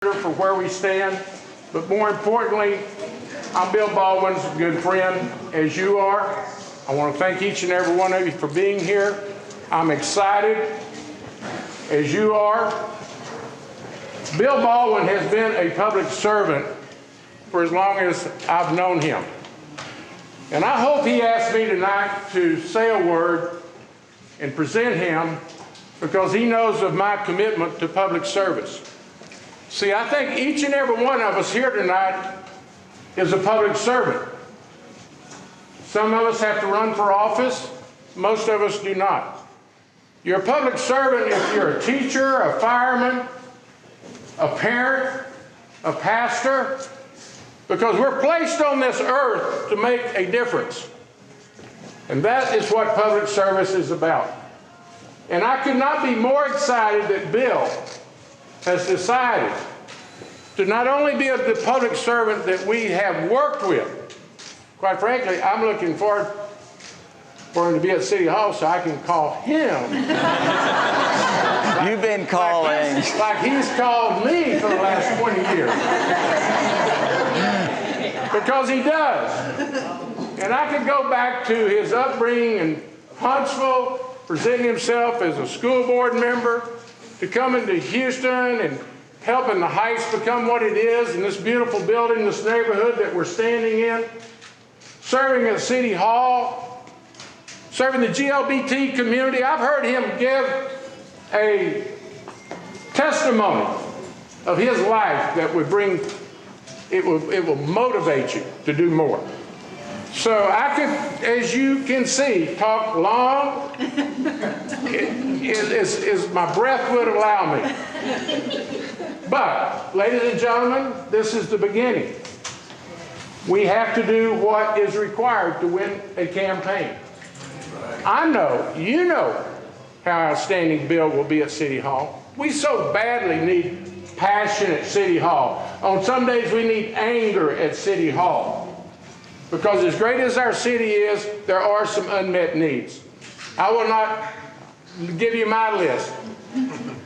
for where we stand, but more importantly, I'm Bill Baldwin's good friend, as you are. I want to thank each and every one of you for being here. I'm excited, as you are. Bill Baldwin has been a public servant for as long as I've known him. And I hope he asked me tonight to say a word and present him because he knows of my commitment to public service. See, I think each and every one of us here tonight is a public servant. Some of us have to run for office. Most of us do not. You're a public servant if you're a teacher, a fireman, a parent, a pastor, because we're placed on this earth to make a difference. And that is what public service is about. And I could not be more excited that Bill has decided to not only be the public servant that we have worked with. Quite frankly, I'm looking forward for him to be at City Hall so I can call him. You've been calling. Like he's called me for the last 20 years. Because he does. And I could go back to his upbringing in Huntsville, presenting himself as a school board member, to coming to Houston and helping the Heights become what it is in this beautiful building, this neighborhood that we're standing in, serving at City Hall, serving the GLBT community. I've heard him give a testimony of his life that would bring, it will motivate you to do more. So I could, as you can see, talk long as my breath would allow me. But, ladies and gentlemen, this is the beginning. We have to do what is required to win a campaign. I know, you know how outstanding Bill will be at City Hall. We so badly need passion at City Hall. On some days we need anger at City Hall. Because as great as our city is, there are some unmet needs. I will not give you my list,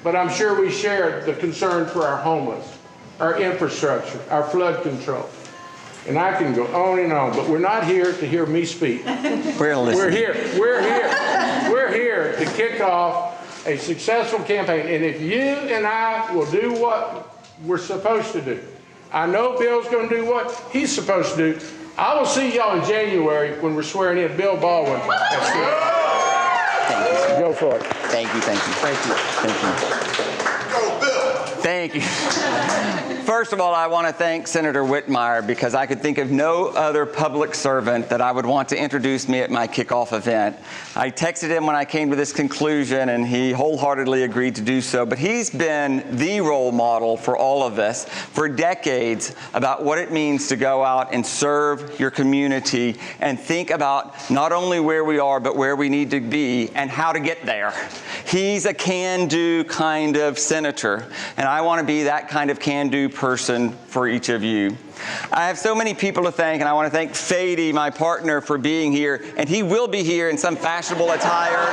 but I'm sure we share the concern for our homeless, our infrastructure, our flood control. And I can go on and on, but we're not here to hear me speak. We're here to kick off a successful campaign. And if you and I will do what we're supposed to do, I know Bill's going to do what he's supposed to do. I will see y'all in January when we're swearing in Bill Baldwin. Thank you. Go for it. Thank you, thank you. Thank you. Thank you. Go, Bill. Thank you. First of all, I want to thank Senator Whitmire because I could think of no other public servant that I would want to introduce me at my kickoff event. I texted him when I came to this conclusion, and he wholeheartedly agreed to do so. But he's been the role model for all of us for decades about what it means to go out and serve your community and think about not only where we are, but where we need to be and how to get there. He's a can-do kind of senator, and I want to be that kind of can-do person for each of you. I have so many people to thank, and I want to thank Fady, my partner, for being here, and he will be here in some fashionable attire.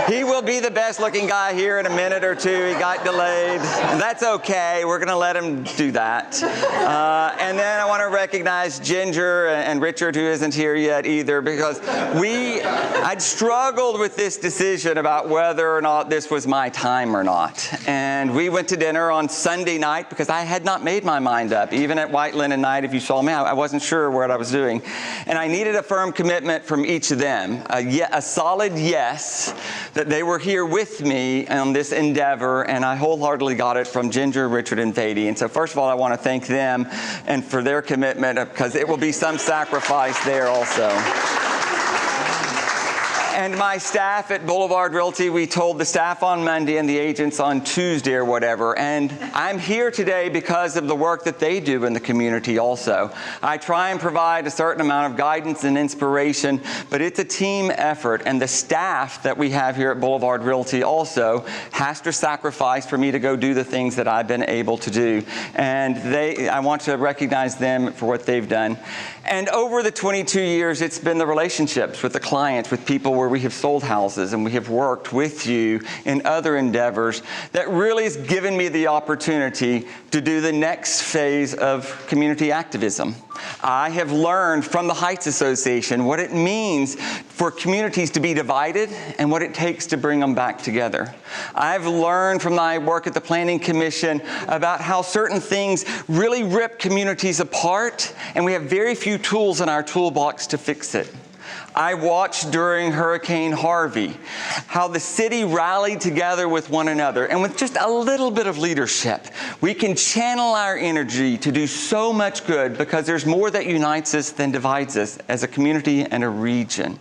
He will be the best looking guy here in a minute or two. He got delayed, and that's okay. We're going to let him do that. And then I want to recognize Ginger and Richard, who isn't here yet either, because I'd struggled with this decision about whether or not this was my time or not. And we went to dinner on Sunday night because I had not made my mind up. Even at White Linen Night, if you saw me, I wasn't sure what I was doing. And I needed a firm commitment from each of them, a solid yes, that they were here with me on this endeavor, and I wholeheartedly got it from Ginger, Richard, and Fady. And so first of all, I want to thank them and for their commitment, because it will be some sacrifice there also. And my staff at Boulevard Realty, we told the staff on Monday and the agents on Tuesday or whatever. And I'm here today because of the work that they do in the community also. I try and provide a certain amount of guidance and inspiration, but it's a team effort. And the staff that we have here at Boulevard Realty also has to sacrifice for me to go do the things that I've been able to do. And I want to recognize them for what they've done. And over the 22 years, it's been the relationships with the clients, with people we're where we have sold houses and we have worked with you in other endeavors that really has given me the opportunity to do the next phase of community activism. I have learned from the Heights Association what it means for communities to be divided and what it takes to bring them back together. I've learned from my work at the Planning Commission about how certain things really rip communities apart, and we have very few tools in our toolbox to fix it. I watched during Hurricane Harvey how the city rallied together with one another, and with just a little bit of leadership, we can channel our energy to do so much good because there's more that unites us than divides us as a community and a region.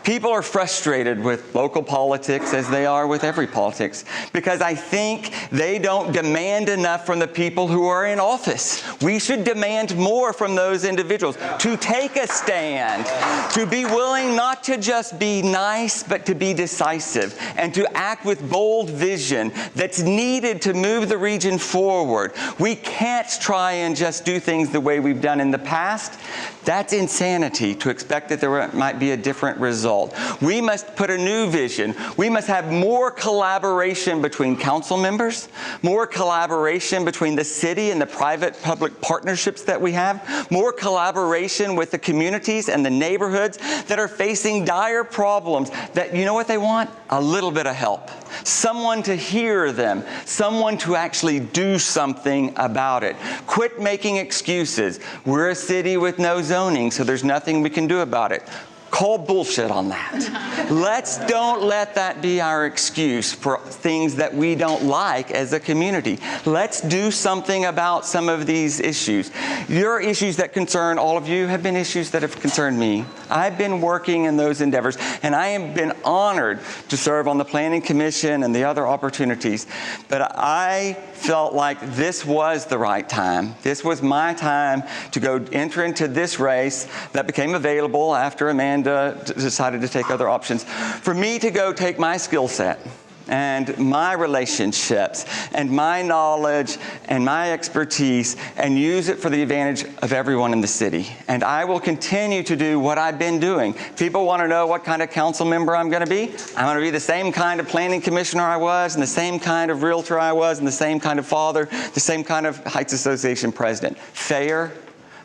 People are frustrated with local politics, as they are with every politics, because I think they don't demand enough from the people who are in office. We should demand more from those individuals to take a stand, to be willing not to just be nice, but to be decisive, and to act with bold vision that's needed to move the region forward. We can't try and just do things the way we've done in the past. That's insanity to expect that there might be a different result. We must put a new vision. We must have more collaboration between council members, more collaboration between the city and the private-public partnerships that we have, more collaboration with the communities and the neighborhoods that are facing dire problems that, you know what they want? A little bit of help. Someone to hear them, someone to actually do something about it. Quit making excuses. We're a city with no zoning, so there's nothing we can do about it. Call bullshit on that. Don't let that be our excuse for things that we don't like as a community. Let's do something about some of these issues. Your issues that concern all of you have been issues that have concerned me. I've been working in those endeavors, and I have been honored to serve on the Planning Commission and the other opportunities. But I felt like this was the right time. This was my time to go enter into this race that became available after Amanda decided to take other options. For me to go take my skill set and my relationships and my knowledge and my expertise and use it for the advantage of everyone in the city. And I will continue to do what I've been doing. People want to know what kind of council member I'm going to be. I'm going to be the same kind of planning commissioner I was, and the same kind of realtor I was, and the same kind of father, the same kind of Heights Association president. Fair,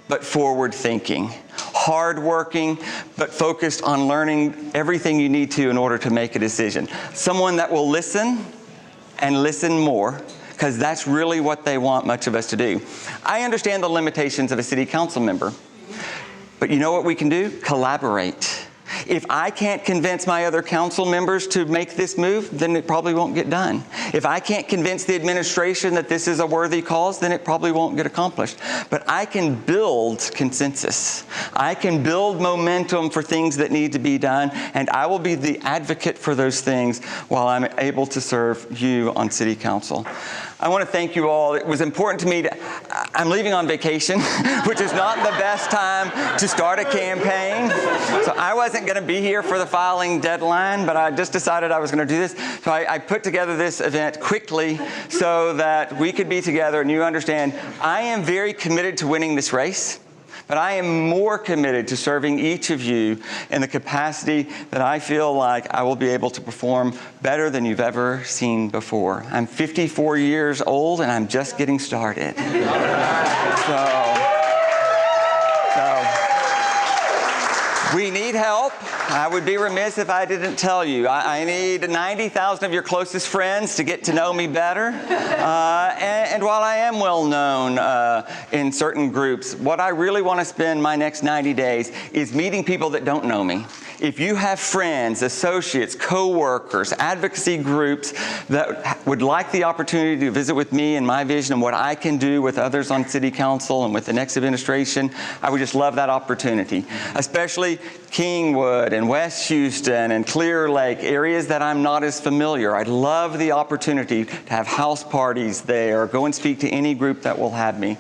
but forward-thinking. Hard-working, but focused on learning everything you need to in order to make a decision. Someone that will listen and listen more, because that's really what they want much of us to do. I understand the limitations of a city council member, but you know what we can do? Collaborate. If I can't convince my other council members to make this move, then it probably won't get done. If I can't convince the administration that this is a worthy cause, then it probably won't get accomplished. But I can build consensus. I can build momentum for things that need to be done, and I will be the advocate for those things while I'm able to serve you on City Council. I want to thank you all. It was important to me I'm leaving on vacation, which is not the best time to start a campaign. So I wasn't going to be here for the filing deadline, but I just decided I was going to do this. So I put together this event quickly so that we could be together, and you understand, I am very committed to winning this race. But I am more committed to serving each of you in the capacity that I feel like I will be able to perform better than you've ever seen before. I'm 54 years old and I'm just getting started. We need help. I would be remiss if I didn't tell you. I need 90,000 of your closest friends to get to know me better. And while I am well known in certain groups, what I really want to spend my next 90 days is meeting people that don't know me. If you have friends, associates, co-workers, advocacy groups that would like the opportunity to visit with me and my vision and what I can do with others on City Council and with the next administration, I would just love that opportunity. Especially Kingwood and West Houston and Clear Lake, areas that I'm not as familiar. I'd love the opportunity to have house parties there, or go and speak to any group that will have me.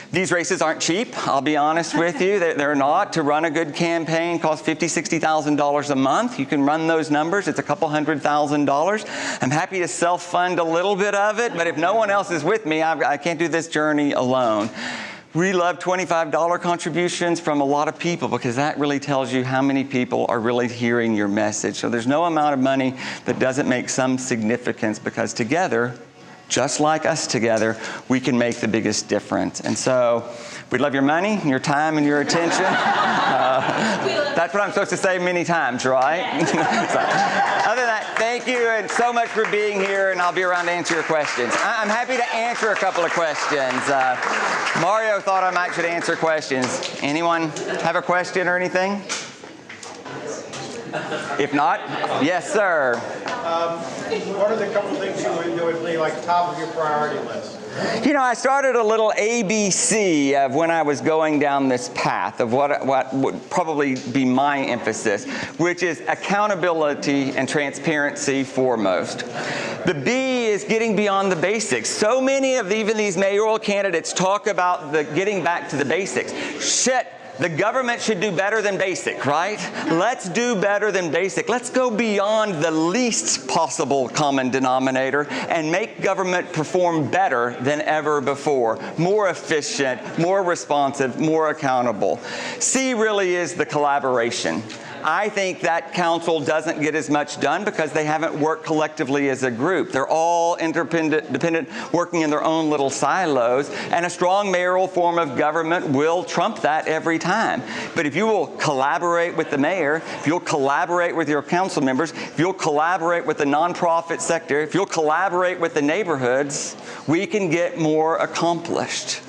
These races aren't cheap, I'll be honest with you. They're not. To run a good campaign costs $50,000, $60,000 a month. You can run those numbers. It's a couple $100,000. I'm happy to self-fund a little bit of it, but if no one else is with me, I can't do this journey alone. We love $25 contributions from a lot of people because that really tells you how many people are really hearing your message. So there's no amount of money that doesn't make some significance, because together, just like us together, we can make the biggest difference. And so we'd love your money, your time, and your attention. That's what I'm supposed to say many times, right? So, other than that, thank you and so much for being here, and I'll be around to answer your questions. I'm happy to answer a couple of questions. Mario thought I might should answer questions. Anyone have a question or anything? If not, yes, sir. What are the couple things you would be like top of your priority list? You know, I started a little ABC of when I was going down this path of what would probably be my emphasis, which is accountability and transparency foremost. The B is getting beyond the basics. So many of even these mayoral candidates talk about getting back to the basics. Shit. The government should do better than basic, right? Let's do better than basic. Let's go beyond the least possible common denominator and make government perform better than ever before. More efficient, more responsive, more accountable. C really is the collaboration. I think that council doesn't get as much done because they haven't worked collectively as a group. They're all independent, working in their own little silos, and a strong mayoral form of government will trump that every time. But if you will collaborate with the mayor, if you'll collaborate with your council members, if you'll collaborate with the nonprofit sector, if you'll collaborate with the neighborhoods, we can get more accomplished.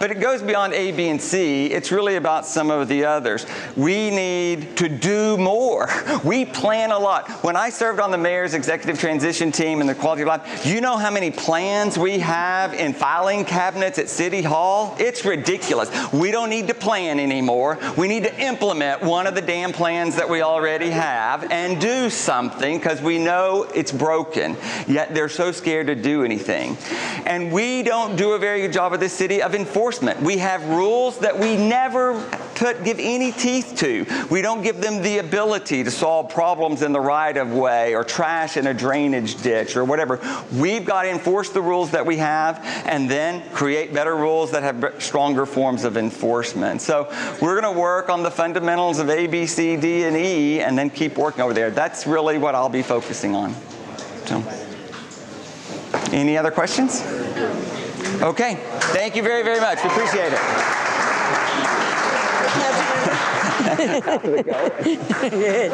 But it goes beyond A, B, and C. It's really about some of the others. We need to do more. We plan a lot. When I served on the mayor's executive transition team and the quality of life, you know how many plans we have in filing cabinets at City Hall? It's ridiculous. We don't need to plan anymore. We need to implement one of the damn plans that we already have and do something because we know it's broken. Yet they're so scared to do anything. And we don't do a very good job of this city of enforcement. We have rules that we never give any teeth to. We don't give them the ability to solve problems in the right-of-way or trash in a drainage ditch or whatever. We've got to enforce the rules that we have and then create better rules that have stronger forms of enforcement. So we're going to work on the fundamentals of A, B, C, D, and E and then keep working over there. That's really what I'll be focusing on. So, any other questions? Okay. Thank you very, very much. We appreciate it.